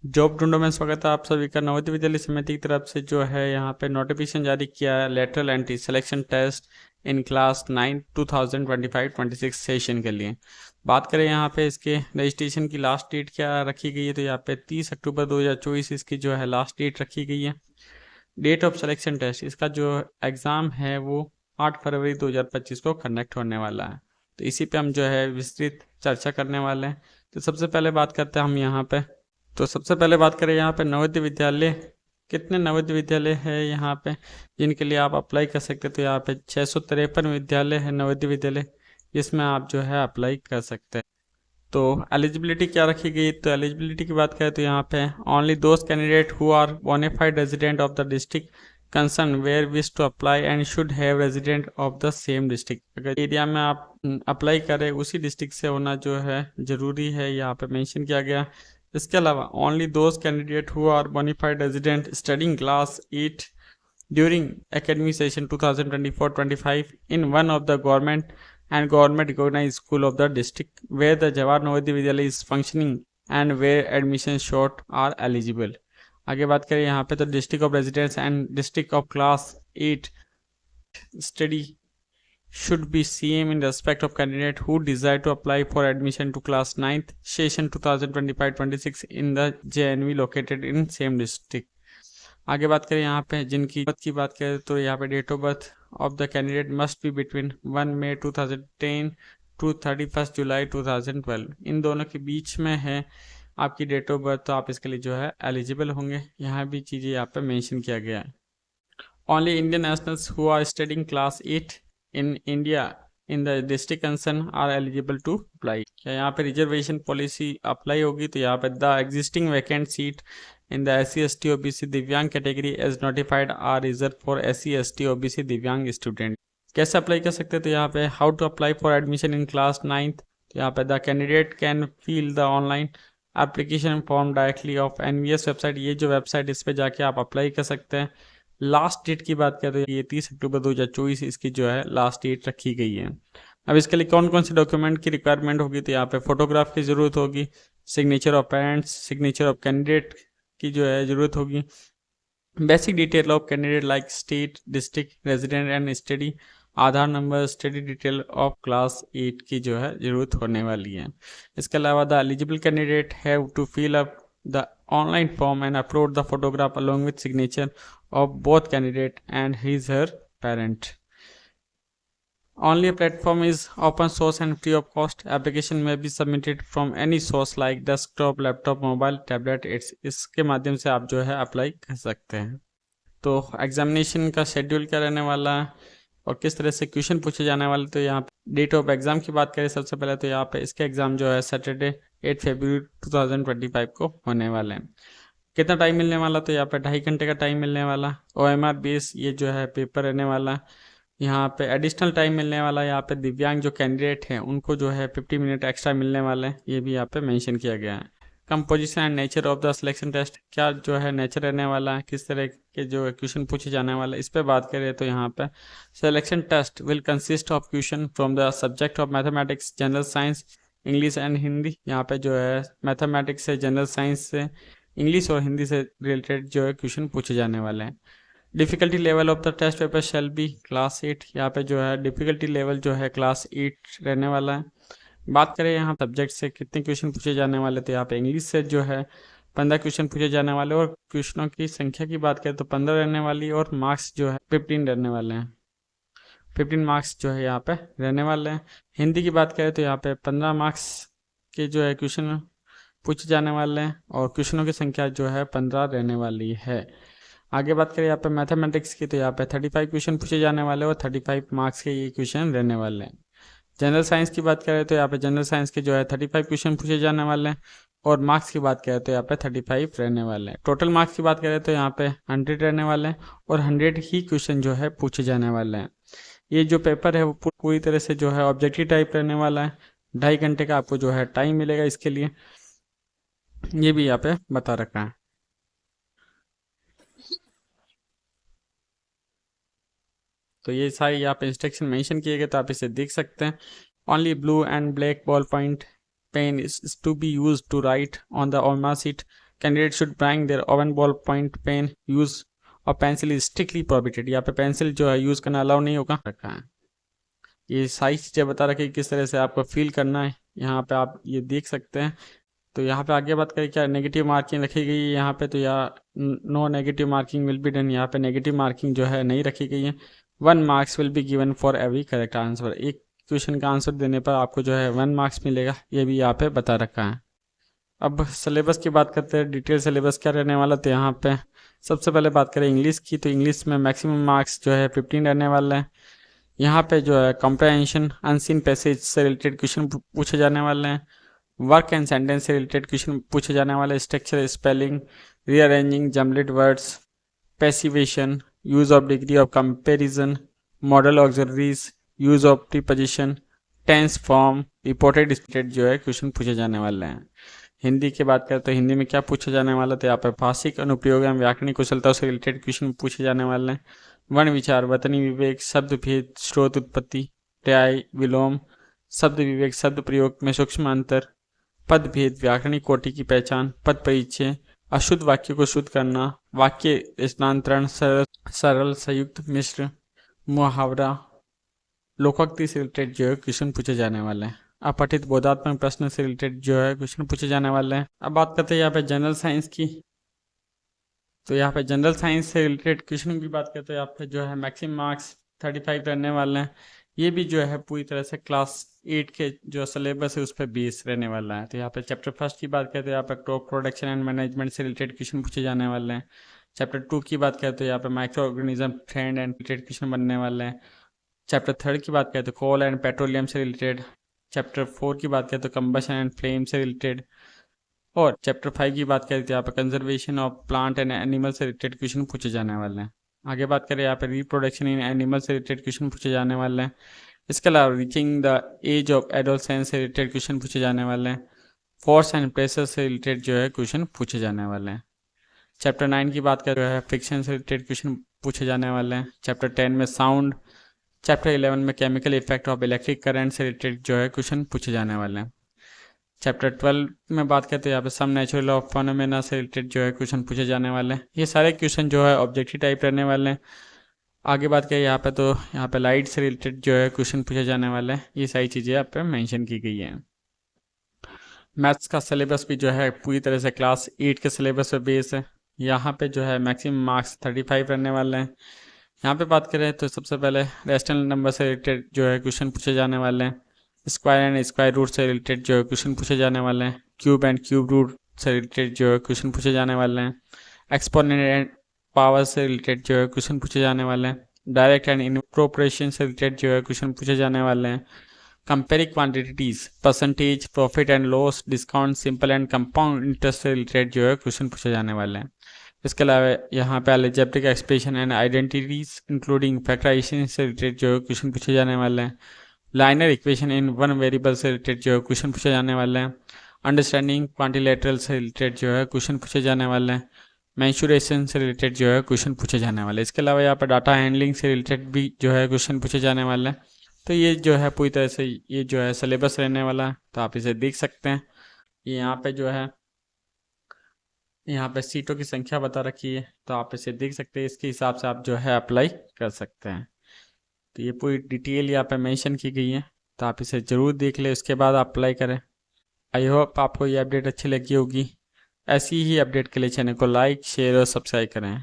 Job ढूंढो में स्वागत है आप सभी का। नवोदय विद्यालय समिति की तरफ से जो है यहाँ पे नोटिफिकेशन जारी किया है lateral entry selection test in class 9 2025-26 session के लिए। बात करें यहाँ पे इसके रजिस्ट्रेशन की लास्ट डेट क्या रखी गई है, तो यहाँ पे 30 अक्टूबर 2024 इसकी जो है लास्ट डेट रखी गई है। डेट ऑफ सिलेक्शन टेस्ट, इसका जो एग्ज़ाम है वो 8 फरवरी 2025 को कंडक्ट होने वाला है। तो इसी पे हम जो है विस्तृत चर्चा करने वाले हैं। तो सबसे पहले बात करते हैं हम यहाँ पे। तो सबसे पहले बात करें यहाँ पे नवोदय विद्यालय, कितने नवोदय विद्यालय है यहाँ पे जिनके लिए आप अप्लाई कर सकते हैं। तो यहाँ पे 653 विद्यालय है नवोदय विद्यालय, जिसमें आप जो है अप्लाई कर सकते हैं। तो एलिजिबिलिटी क्या रखी गई, तो एलिजिबिलिटी की बात करें तो यहाँ पे only those candidate who are bonafide resident of the district concern where wish to apply and should have resident of the same district. अगर एरिया में आप अप्लाई करें उसी डिस्ट्रिक्ट से होना जो है ज़रूरी है, यहाँ पे मेंशन किया गया। इसके अलावा only those candidate who are bonafide resident studying class 8 during academic session 2024-25 in one of the government and government recognized school of the district where the Jawahar Navodaya Vidyalaya is functioning and where admission short are eligible। आगे बात करें यहाँ पे तो district of residence and district of class 8 study should be same in respect of candidate who desire to apply for admission to class 9th session 2025-26 in the JNV located in same district। आगे बात करें यहाँ पे जिनकी birth की बात करें तो यहाँ पे date of birth of the candidate must be between 1 May 2010 to 31 July 2012। इन दोनों के बीच में है आपकी डेट ऑफ बर्थ, तो आप इसके लिए जो है एलिजिबल होंगे। यहाँ भी चीज़ें यहाँ पे मेंशन किया गया है। Only Indian nationals who are studying class 8 in India in the district concern are eligible to apply. क्या यहाँ पे रिजर्वेशन पॉलिसी अप्लाई होगी, तो यहाँ पे the existing vacant seat in the SC ST OBC divyang category as notified are reserve for SC ST OBC divyang student. कैसे apply कर सकते हैं, तो यहाँ पे how to apply for admission in class 9th। तो यहाँ पे the candidate can fill the online application form directly of NVS website. ये जो वेबसाइट इस पर जाके आप अप्लाई कर सकते हैं। लास्ट डेट की बात करें तो ये 30 अक्टूबर 2024 इसकी जो है लास्ट डेट रखी गई है। अब इसके लिए कौन कौन से डॉक्यूमेंट की रिक्वायरमेंट होगी, तो यहाँ पे फोटोग्राफ की ज़रूरत होगी, signature of parents, signature of candidate की जो है ज़रूरत होगी, basic detail of candidate like state, district, resident and study, Aadhaar number, study detail of class 8 की जो है ज़रूरत होने वाली है। इसके अलावा the eligible candidate have to fill up the online form and upload the photograph along with signature of both candidate and his/her parent। Only a platform is open source and free of cost। Application may be submitted from any source like desktop, laptop, mobile, tablet। इसके माध्यम से आप जो है apply कर सकते हैं। तो एग्जामिनेशन का शेड्यूल क्या रहने वाला है और किस तरह से क्वेश्चन पूछे जाने वाले, तो यहाँ पे डेट ऑफ एग्ज़ाम की बात करें सबसे पहले तो यहाँ पे इसके एग्ज़ाम जो है सैटरडे 8 फरवरी 2025 को होने वाले हैं। कितना टाइम मिलने वाला, तो यहाँ पे 2.5 घंटे का टाइम मिलने वाला। OMR बेस ये जो है पेपर रहने वाला। यहाँ पे एडिशनल टाइम मिलने वाला। यहाँ पे दिव्यांग जो कैंडिडेट हैं उनको जो है 50 मिनट एक्स्ट्रा मिलने वाले हैं, ये भी यहाँ पे मेंशन किया गया है। Composition and nature of the selection test, क्या जो है नेचर रहने वाला है, किस तरह के जो क्वेश्चन पूछे जाने वाले, इस पर बात करें तो यहाँ पे selection test will consist of question from the subject of mathematics, general science, English and Hindi. यहाँ पे जो है मैथमेटिक्स से, जनरल साइंस से, इंग्लिश और हिंदी से रिलेटेड जो है क्वेश्चन पूछे जाने वाले हैं। Difficulty level of the test paper shall be class 8। यहाँ पे जो है डिफ़िकल्टी लेवल जो है क्लास 8 रहने वाला है। बात करें यहाँ सब्जेक्ट से कितने क्वेश्चन पूछे जाने वाले, तो यहाँ पे इंग्लिश से जो है 15 क्वेश्चन पूछे जाने वाले और क्वेश्चनों की संख्या की बात करें तो 15 रहने वाली और मार्क्स जो है 15 रहने वाले हैं। 15 मार्क्स जो है यहाँ पे रहने वाले हैं। हिंदी की बात करें तो यहाँ पे 15 मार्क्स के जो है क्वेश्चन पूछे जाने वाले हैं और क्वेश्चनों की संख्या जो है 15 रहने वाली है। आगे बात करें यहाँ पे मैथमेटिक्स की, तो यहाँ पे 35 क्वेश्चन पूछे जाने वाले और 35 मार्क्स के ये क्वेश्चन रहने वाले हैं। जनरल साइंस की बात करें तो यहाँ पे जनरल साइंस के जो है 35 क्वेश्चन पूछे जाने वाले हैं और मार्क्स की बात करें तो यहाँ पे 35 रहने वाले हैं। टोटल मार्क्स की बात करें तो यहाँ पे 100 रहने वाले हैं और 100 ही क्वेश्चन जो है पूछे जाने वाले हैं। ये जो पेपर है वो पूरी तरह से जो है ऑब्जेक्टिव टाइप रहने वाला है। 2.5 घंटे का आपको जो है टाइम मिलेगा इसके लिए, ये भी यहाँ पे बता रखा है। तो ये सारी यहाँ पे इंस्ट्रक्शन मेंशन किए गए, तो आप इसे देख सकते हैं। Only blue and black ball point pen is to be use to write on the OMR sheet. Candidate should bring their own ball point pen use और पेंसिल इज स्ट्रिक्टली प्रोहिबिटेड। यहाँ पे पेंसिल जो है use करना allow नहीं होगा रखा है। ये सारी चीज़ें बता रखी किस तरह से आपको फील करना है, यहाँ पे आप ये देख सकते हैं। तो यहाँ पे आगे बात करें क्या नेगेटिव मार्किंग रखी गई है यहाँ पे, तो या no negative marking will be done. यहाँ पे नेगेटिव मार्किंग जो है नहीं रखी गई है। 1 marks will be given for every correct answer. एक क्वेश्चन का आंसर देने पर आपको जो है 1 मार्क्स मिलेगा, ये भी यहाँ पे बता रखा है। अब सिलेबस की बात करते हैं, डिटेल सिलेबस क्या रहने वाला। तो यहाँ पे सबसे पहले बात करें इंग्लिश की, तो इंग्लिश में मैक्सिमम मार्क्स जो है 15 रहने वाले हैं। यहाँ पे जो है कॉम्प्रहेंशन अनसीन पैसेज से रिलेटेड क्वेश्चन पूछे जाने वाले हैं। वर्क एंड सेंटेंस से रिलेटेड क्वेश्चन पूछे जाने वाले, structure, spelling, rearranging jumbled words, passivation, use of degree of comparison, modal auxiliaries, use of preposition, tense form, reported state जो है क्वेश्चन पूछे जाने वाले हैं। हिंदी की बात करें तो हिंदी में क्या पूछा जाने वाला था, यहाँ पर भाषिक अनुप्रयोग एवं व्याकरणिक कुशलता से रिलेटेड क्वेश्चन पूछे जाने वाले हैं। वर्ण विचार, वतनी विवेक, शब्द भेद, स्रोत उत्पत्ति, पर्याय, विलोम, शब्द विवेक, शब्द प्रयोग में सूक्ष्म अंतर, पद भेद, व्याकरणिक कोटि की पहचान, पद परिचय, अशुद्ध वाक्य को शुद्ध करना, वाक्य स्थानांतरण, सरल संयुक्त मिश्र, मुहावरा, लोकोक्ति से रिलेटेड जो है क्वेश्चन पूछे जाने वाले हैं। अपठित बोधात्मक प्रश्न से रिलेटेड जो है क्वेश्चन पूछे जाने वाले हैं। अब बात करते हैं यहाँ पे जनरल साइंस की, तो यहाँ पे जनरल साइंस से रिलेटेड क्वेश्चन की बात करते हैं, यहाँ पे जो है मैक्सिमम मार्क्स 35 रहने वाले हैं। ये भी जो है पूरी तरह से क्लास 8 के जो सिलेबस है उस पर बेस रहने वाला है। तो यहाँ पे चैप्टर 1 की बात करते हैं, यहाँ पे क्रॉप प्रोडक्शन एंड मैनेजमेंट से रिलेटेड क्वेश्चन पूछे जाने वाले हैं। चैप्टर 2 की बात करते हैं, यहाँ पे micro organism trend and related question बनने वाले हैं। चैप्टर 3 की बात करें तो कोल एंड पेट्रोलियम से रिलेटेड। चैप्टर 4 की बात करें तो कंबशन एंड फ्लेम से रिलेटेड। और चैप्टर 5 की बात करें तो यहाँ पर conservation of plant and animal से रिलेटेड क्वेश्चन पूछे जाने वाले हैं। आगे बात करें यहाँ पर रिप्रोडक्शन इन एनिमल से रिलेटेड क्वेश्चन पूछे जाने वाले हैं। इसके अलावा reaching the age of adolescence से रिलेटेड क्वेश्चन पूछे जाने वाले हैं। फोर्स एंड प्रेशर से रिलेटेड जो है क्वेश्चन पूछे जाने वाले हैं। चैप्टर 9 की बात करें तो फ्रिक्शन से रिलेटेड क्वेश्चन पूछे जाने वाले हैं। चैप्टर 10 में साउंड, चैप्टर 11 में chemical effect of electric current से रिलेटेड जो है क्वेश्चन पूछे जाने वाले हैं। चैप्टर 12 में बात करते हैं यहाँ पे सम नेचुरल ऑफ फेनोमेना से रिलेटेड जो है क्वेश्चन पूछे जाने वाले हैं। ये सारे क्वेश्चन जो है ऑब्जेक्टिव टाइप रहने वाले हैं। आगे बात करें यहाँ पे तो यहाँ पे लाइट से रिलेटेड जो है क्वेश्चन पूछे जाने वाले हैं। ये सारी चीज़ें यहाँ पे मेंशन की गई हैं। मैथ्स का सिलेबस भी जो है पूरी तरह से क्लास 8 के सिलेबस पे बेस है। यहाँ पे जो है मैक्सिमम मार्क्स 35 रहने वाले हैं। यहाँ पे बात करें तो सबसे पहले रेशनल नंबर से रिलेटेड जो है क्वेश्चन पूछे जाने वाले हैं। स्क्वायर एंड स्क्वायर रूट से रिलेटेड जो है क्वेश्चन पूछे जाने वाले हैं। क्यूब एंड क्यूब रूट से रिलेटेड जो है क्वेश्चन पूछे जाने वाले हैं। एक्सपोनेंट एंड पावर से रिलेटेड जो है क्वेश्चन पूछे जाने वाले हैं। डायरेक्ट एंड इनप्रोपोर्शन से रिलेटेड जो है क्वेश्चन पूछे जाने वाले हैं। Comparing quantities, percentage, profit and loss, discount, simple and compound interest से रिलेटेड जो है क्वेश्चन पूछे जाने वाले हैं। इसके अलावा यहाँ पे algebraic expression and identities including factorisation से रिलेटेड जो है क्वेश्चन पूछे जाने वाले हैं। Linear equation in one variable से रिलेटेड जो है क्वेश्चन पूछे जाने वाले हैं। अंडरस्टैंडिंग क्वांटिलेटरल से रिलेटेड जो है क्वेश्चन पूछे जाने वाले हैं। मेंसुरेशन से रिलेटेड जो है क्वेश्चन पूछे जाने वाले हैं। इसके अलावा यहाँ पर डाटा हैंडलिंग से रिलेटेड भी जो है क्वेश्चन पूछे जाने वाले हैं। तो ये जो है पूरी तरह से ये जो है सिलेबस रहने वाला है, तो आप इसे देख सकते हैं। ये यहाँ पे जो है यहाँ पे सीटों की संख्या बता रखी है, तो आप इसे देख सकते हैं। इसके हिसाब से आप जो है अप्लाई कर सकते हैं। तो ये पूरी डिटेल यहाँ पे मेंशन की गई है, तो आप इसे ज़रूर देख लें, उसके बाद आप अप्लाई करें। आई होप आपको ये अपडेट अच्छी लगी होगी। ऐसी ही अपडेट के लिए चैनल को लाइक, शेयर और सब्सक्राइब करें।